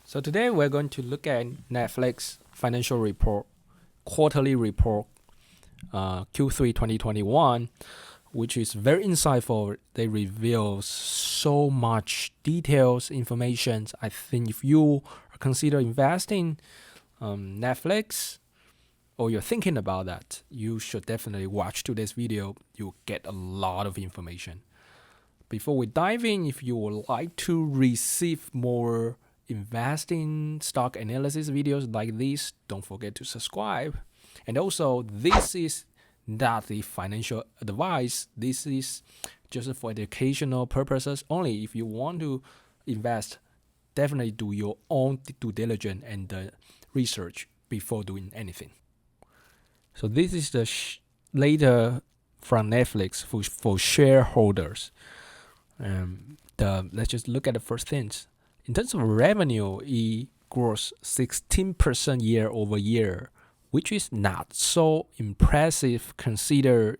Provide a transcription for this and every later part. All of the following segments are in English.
So today we're going to look at Netflix financial report, quarterly report, Q3 2021, which is very insightful. They reveal so much details, information. I think if you consider investing Netflix or you're thinking about that, you should definitely watch today's video. You'll get a lot of information. Before we dive in, if you would like to receive more investing stock analysis videos like this, don't forget to subscribe. And also, this is not the financial advice. This is just for educational purposes only. If you want to invest, definitely do your own due diligence and research before doing anything. So this is the later from Netflix for shareholders. Let's just look at the first things. In terms of revenue, it grows 16% year over year, which is not so impressive consider,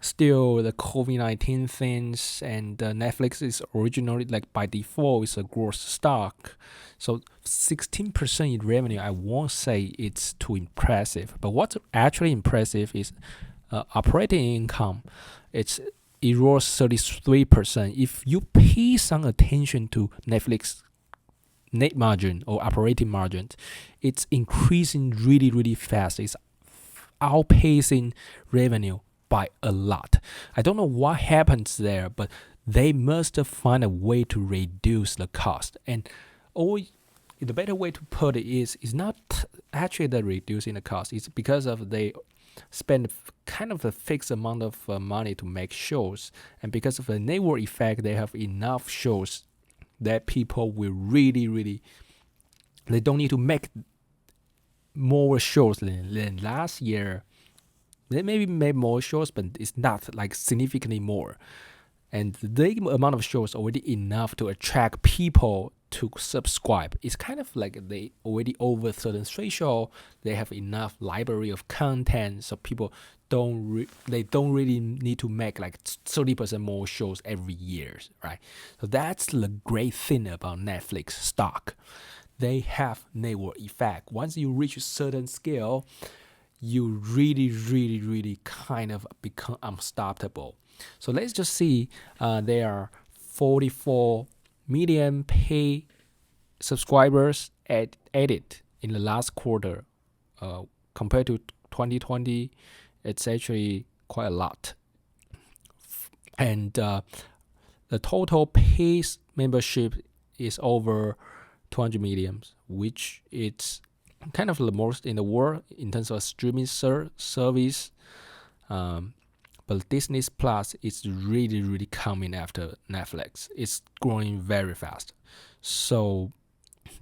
still the COVID-19 things, and Netflix is originally like by default is a growth stock. So 16% in revenue, I won't say it's too impressive. But what's actually impressive is operating income. It rose 33%. If you pay some attention to Netflix net margin or operating margin, it's increasing really, really fast. It's outpacing revenue by a lot. I don't know what happens there, but they must find a way to reduce the cost. And the better way to put it is not actually the reducing the cost. It's because of they spend kind of a fixed amount of money to make shows, and because of the network effect, they have enough shows that people will really, they don't need to make more shows than last year. They maybe made more shows, but it's not like significantly more. And the amount of shows already enough to attract people to subscribe. It's kind of like they already over certain threshold. They have enough library of content, so people don't really need to make like 30% more shows every year, right? So that's the great thing about Netflix stock. They have network effect. Once you reach a certain scale, you really kind of become unstoppable. So let's just see, there are 44 million pay subscribers added in the last quarter. Compared to 2020, it's actually quite a lot. And the total paid membership is over 200 million, which is kind of the most in the world in terms of streaming service. But Disney Plus is really coming after Netflix. It's growing very fast. So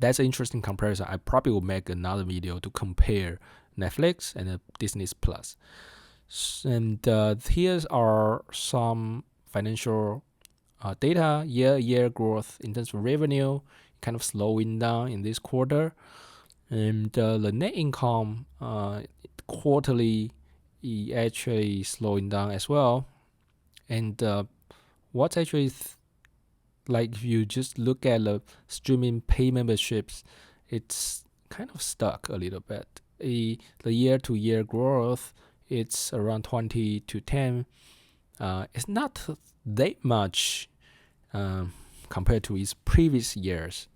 that's an interesting comparison. I probably will make another video to compare Netflix and Disney Plus. And here are some financial data. Year growth in terms of revenue, kind of slowing down in this quarter. And the net income quarterly actually slowing down as well. And what's actually like, if you just look at the streaming pay memberships, it's kind of stuck a little bit. The year-to-year growth, it's around 20 to 10. It's not that much compared to its previous years.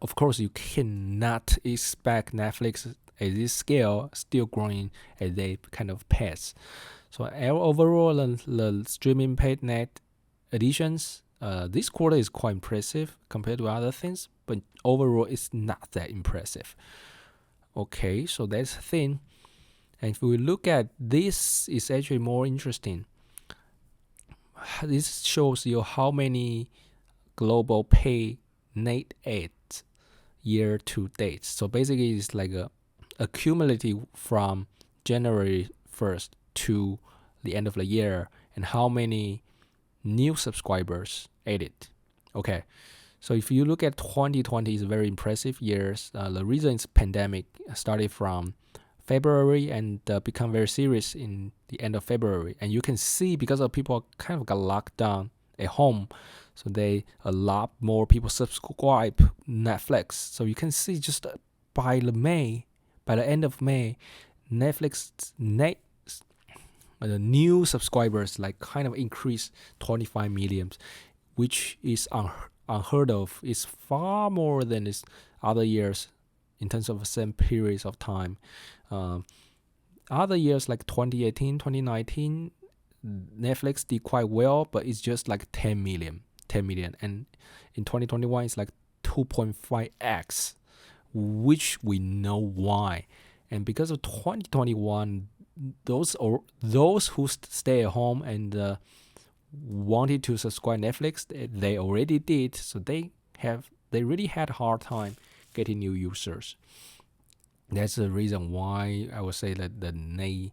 Of course, you cannot expect Netflix at this scale still growing at that kind of pace. So overall, the streaming paid net additions this quarter is quite impressive compared to other things, but overall it's not that impressive. Okay, so that's the thing. And if we look at this, is actually more interesting. This shows you how many global pay net adds year to date. So basically, it's like a cumulative from January 1st to the end of the year, and how many new subscribers added. Okay, so if you look at 2020, is very impressive years. The reason is pandemic started from February and become very serious in the end of February, and you can see because of people kind of got locked down at home, so a lot more people subscribe Netflix. So you can see just by the end of May, Netflix the new subscribers like kind of increased 25 million, which is unheard of. It's far more than its other years in terms of the same periods of time. Other years like 2018, 2019, Netflix did quite well, but it's just like 10 million. And in 2021, it's like 2.5x, which we know why. And because of 2021, those who stay at home and wanted to subscribe Netflix, they already did. So they really had a hard time getting new users. That's the reason why I would say that the Nay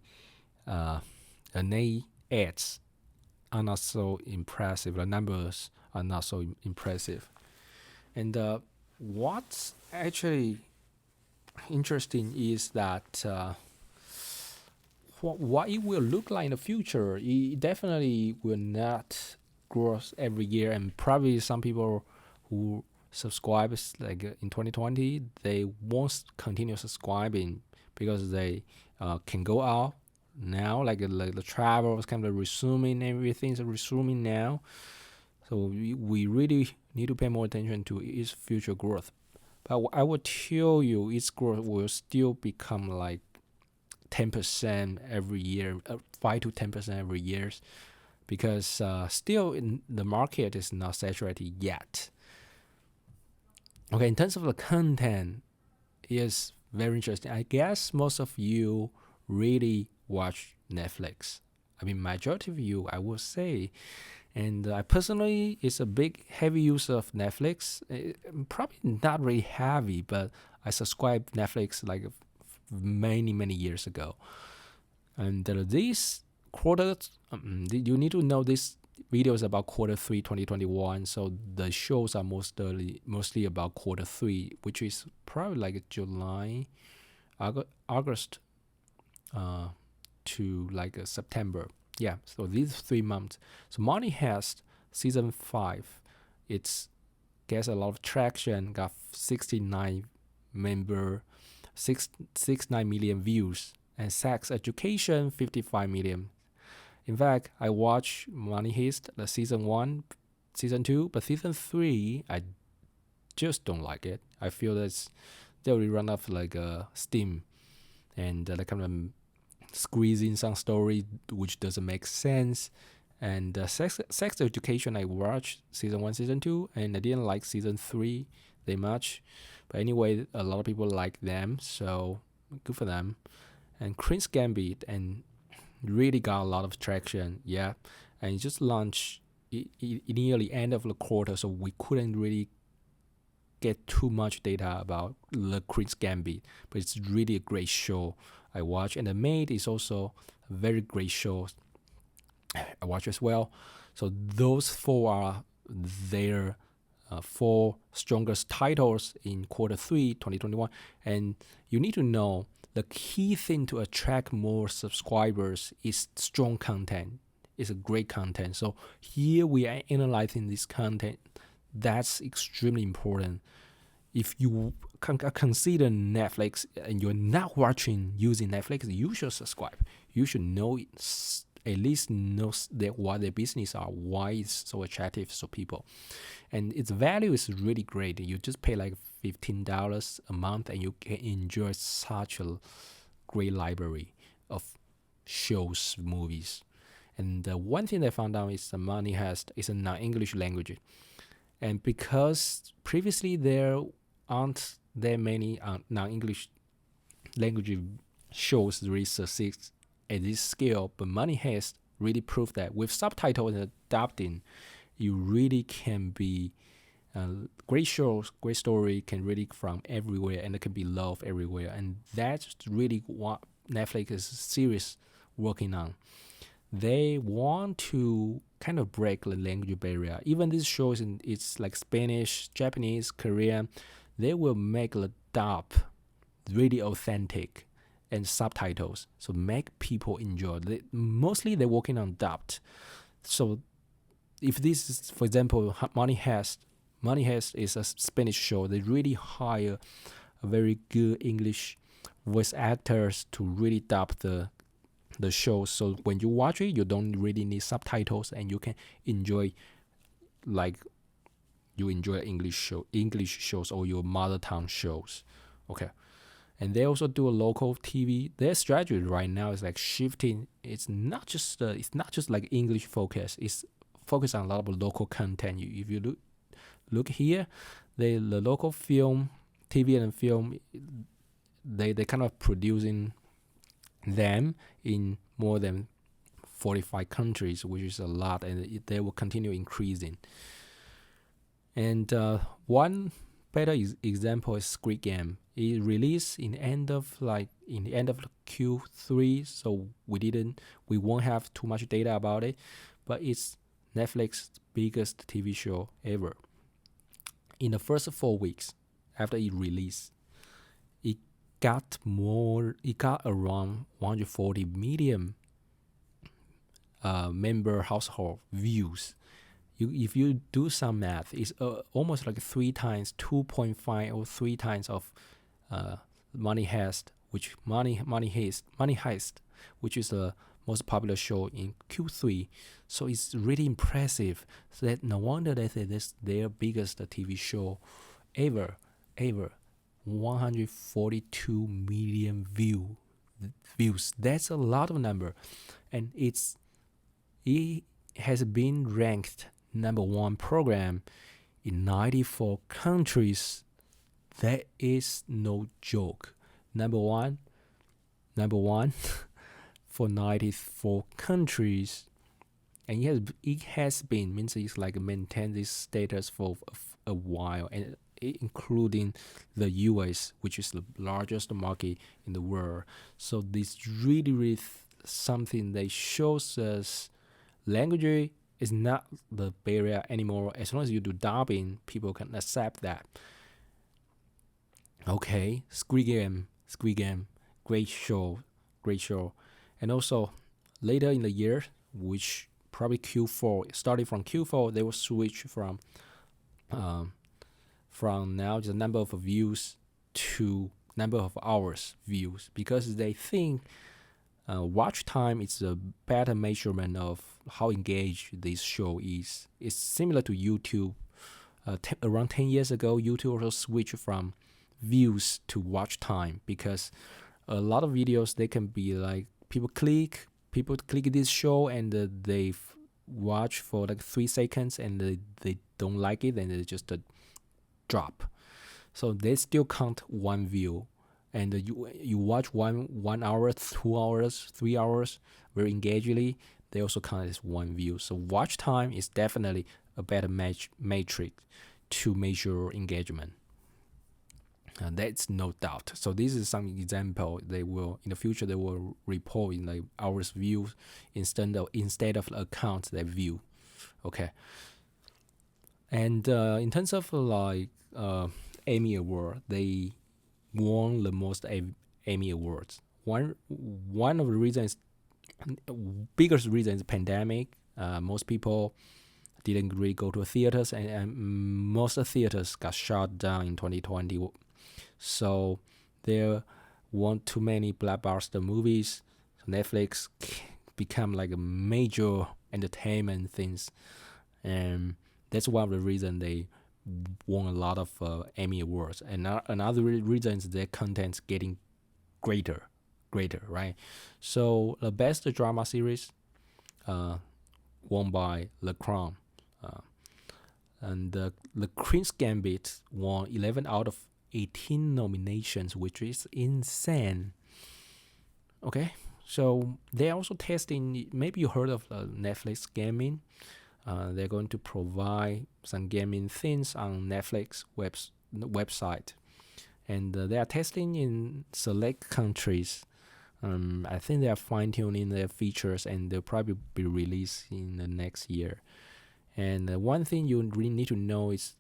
ads are not so impressive. The numbers are not so impressive. And what's actually interesting is that what it will look like in the future. It definitely will not grow every year, and probably some people who subscribe like in 2020, they won't continue subscribing because they can go out now, like the travel is kind of resuming, everything's resuming now. So we really need to pay more attention to its future growth. But I will tell you, its growth will still become like 10% every year, 5 to 10% every year, because still in the market is not saturated yet. Okay, in terms of the content, is very interesting. I guess most of you really watch Netflix. I mean, majority of you, I would say. And I personally is a big heavy user of Netflix. Probably not really heavy, but I subscribed Netflix like many years ago. And these quarters, you need to know this video is about Q3 2021. So the shows are mostly about Q3, which is probably like July, August, to like September. Yeah, so these 3 months. So Money Heist season 5, it's gets a lot of traction. Got 69 million views, and Sex Education 55 million. In fact, I watched Money Heist, the season 1, season 2, but season 3, I just don't like it. I feel that they will run off like steam, and like kind of squeezing some story which doesn't make sense. And Sex Education, I watched season 1, season 2, and I didn't like season 3 that much. But anyway, a lot of people like them, so good for them. And Queen's Gambit, and really got a lot of traction, yeah. And it just launched nearly end of the quarter, so we couldn't really get too much data about the Queen's Gambit, but it's really a great show I watch. And The Maid is also a very great show I watch as well. So those 4 are their 4 strongest titles in Q3 2021. And you need to know the key thing to attract more subscribers is strong content. It's a great content. So here we are analyzing this content. That's extremely important. If you consider Netflix and you're not using Netflix, you should subscribe. You should know at least know that what their business are, why it's so attractive to people. And its value is really great. You just pay like $15 a month and you can enjoy such a great library of shows, movies. And one thing I found out is the Money Heist is a non-English language. And because previously there aren't that many non-English language shows really succeed at this scale, but Money Heist really proved that with subtitles and adapting, you really can be great shows, great story can really from everywhere, and it can be loved everywhere. And that's really what Netflix is serious working on. They want to kind of break the language barrier. Even these shows it's like Spanish, Japanese, Korean, they will make the dub really authentic and subtitles, so make people enjoy. Mostly they're working on dubbed. So if this is, for example, Money Heist is a Spanish show. They really hire a very good English voice actors to really dub the show. So when you watch it, you don't really need subtitles, and you can enjoy like you enjoy English shows or your mother tongue shows. Okay. And they also do a local TV. Their strategy right now is like shifting. It's not just like English focus. It's focused on a lot of local content. If you look here, the local film, TV and film, they kind of producing them in more than 45 countries, which is a lot, and they will continue increasing. And one better example is Squid Game. It released in the end of Q3, so we won't have too much data about it, but it's Netflix's biggest TV show ever. In the first 4 weeks after it released, it got around 140 million member household views. If you do some math, it's almost like 2.5 or 3 times of Money Heist, which which is the most popular show in Q3. So it's really impressive. So that no wonder they say this their biggest TV show ever. 142 million views. That's a lot of number, and it has been ranked #1 program in 94 countries. That is no joke. Number one for 94 countries, and it has been means it's like maintained this status for a while, and including the US, which is the largest market in the world. So this really something that shows us language is not the barrier anymore. As long as you do dubbing, people can accept that. Okay, Squid Game, great show. And also later in the year, which probably Q4, starting from Q4, they will switch from now the number of views to number of hours views, because they think watch time is a better measurement of how engaged this show is. It's similar to YouTube. Around 10 years ago, YouTube also switched from views to watch time, because a lot of videos, they can be like people click this show and they watch for like 3 seconds and they don't like it, and they just drop. So they still count one view, and you watch 1 hour, 2 hours, 3 hours very engagingly, they also count as one view. So watch time is definitely a better metric to measure engagement. That's no doubt. So this is some example. They will in the future they will report in like hours views instead of accounts they view. Okay. And in terms of like Emmy Award, they won the most Emmy Awards. One of the reasons, biggest reason is pandemic. Most people didn't really go to theaters, and most theaters got shut down in 2020. So there weren't too many blockbuster movies. So Netflix become like a major entertainment things, and that's one of the reasons they won a lot of Emmy Awards. And another reason is their content's getting greater, right? So the best drama series won by The Crown, and the Queen's Gambit won 11 out of 18 nominations, which is insane. Okay, so they're also testing, maybe you heard of Netflix gaming. They're going to provide some gaming things on Netflix website, and they are testing in select countries. I think they are fine-tuning their features, and they'll probably be released in the next year. And one thing you really need to know is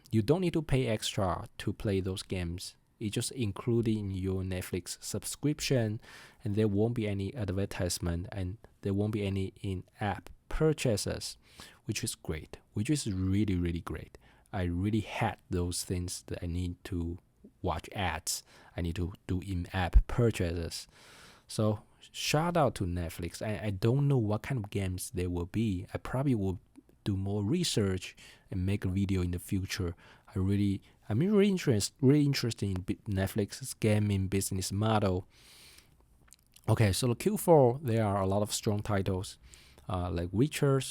you don't need to pay extra to play those games. It's just included in your Netflix subscription, and there won't be any advertisement, and there won't be any in-app purchases, which is great, which is really, really great. I really had those things that I need to watch ads. I need to do in-app purchases. So shout out to Netflix. I don't know what kind of games they will be. I probably will do more research and make a video in the future. I'm really interested in Netflix's gaming business model. Okay, so the Q4 there are a lot of strong titles, like Witcher,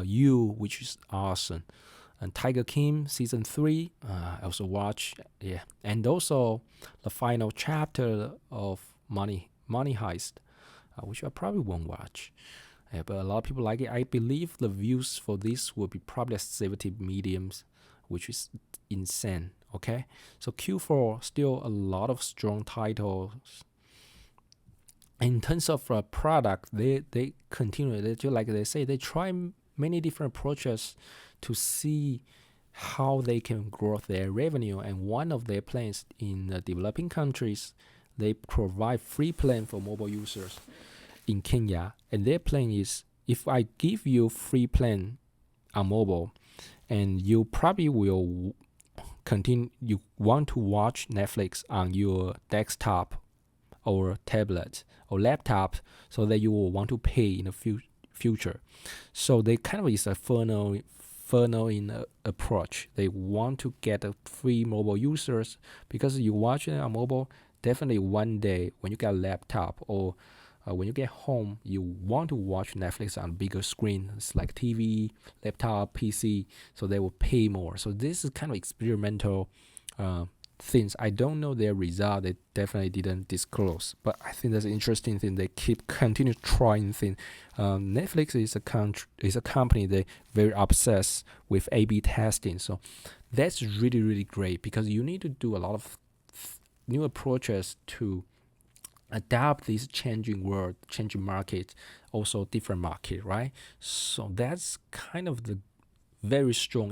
You, which is awesome, and Tiger King season 3. I also watch, yeah, and also the final chapter of Money Heist, which I probably won't watch. Yeah, but a lot of people like it. I believe the views for this will be probably 70 mediums, which is insane. Okay, so Q4 still a lot of strong titles. In terms of product, they continue. They do like they say, they try many different approaches to see how they can grow their revenue. And one of their plans in the developing countries, they provide free plan for mobile users in Kenya. And their plan is, if I give you free plan on mobile, and you probably will continue, you want to watch Netflix on your desktop or tablet or laptop, so that you will want to pay in the future. So they kind of is a funnel in approach. They want to get a free mobile users, because you watch it on mobile, definitely one day when you get a laptop or when you get home, you want to watch Netflix on bigger screen. It's like TV, laptop, PC, so they will pay more. So this is kind of experimental things. I don't know their result. They definitely didn't disclose, but I think that's an interesting thing. They continue trying things. Netflix is a company that very obsessed with A/B testing. So that's really, really great, because you need to do a lot of new approaches to adapt this changing world, changing market, also different market, right? So that's kind of the very strong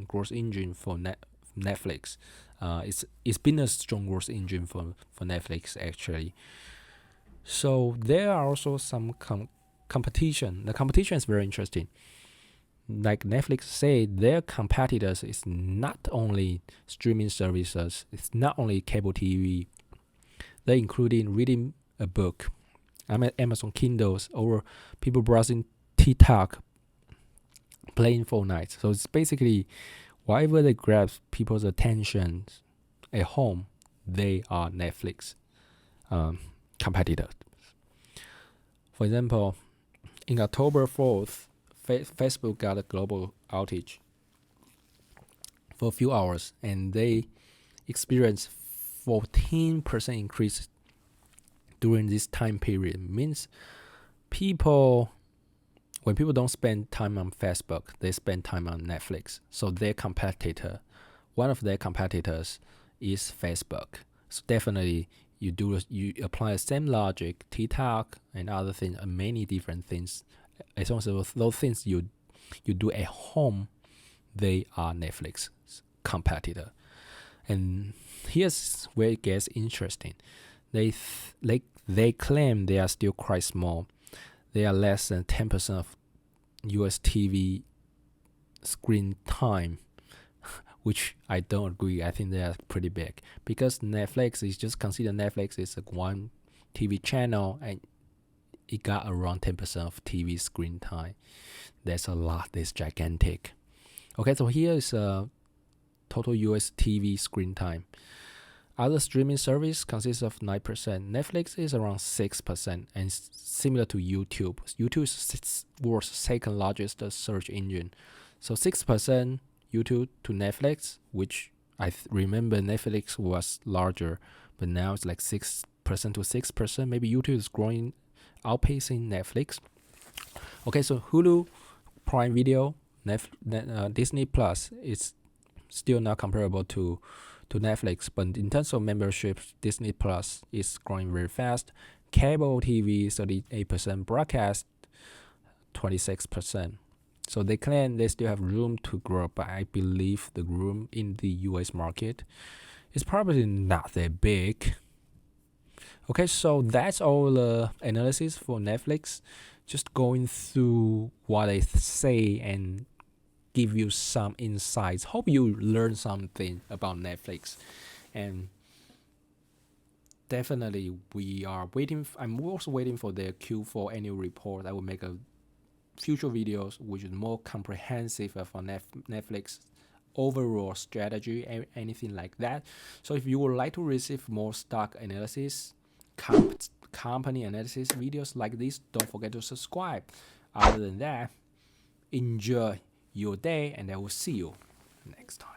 growth engine for Netflix. It's been a strong growth engine for Netflix actually. So there are also some competition. The competition is very interesting. Like Netflix said, their competitors is not only streaming services, it's not only cable TV. They including reading a book, Amazon Kindles, or people browsing TikTok, playing Fortnite. So it's basically whatever they grab people's attention at home, they are Netflix competitors. For example, in October 4th, Facebook got a global outage for a few hours, and they experienced 14% increase during this time period. Means when people don't spend time on Facebook, they spend time on Netflix. So one of their competitors is Facebook. So definitely you apply the same logic, TikTok and other things, many different things. As long as those things you do at home, they are Netflix competitor. And here's where it gets interesting. They claim they are still quite small. They are less than 10% of US TV screen time, which I don't agree. I think they are pretty big, because Netflix is just consider Netflix is one TV channel, and it got around 10% of TV screen time. That's a lot. That's gigantic. Okay, so here is total US TV screen time. Other streaming service consists of 9%. Netflix is around 6%, and similar to YouTube. YouTube is world's second largest search engine. So 6% YouTube to Netflix, which I remember Netflix was larger, but now it's like 6% to 6%. Maybe YouTube is growing, outpacing Netflix. Okay, so Hulu, Prime Video, Disney Plus is still not comparable to Netflix, but in terms of memberships, Disney Plus is growing very fast. Cable TV 38%, broadcast 26%. So they claim they still have room to grow, but I believe the room in the US market is probably not that big. Okay, so that's all the analysis for Netflix. just going through what I say and give you some insights. Hope you learn something about Netflix. And definitely we are waiting. I'm also waiting for their Q4 annual report. I will make a future videos which is more comprehensive for Netflix overall strategy, anything like that. So if you would like to receive more stock analysis, company analysis videos like this, don't forget to subscribe. Other than that, enjoy your day, and I will see you next time.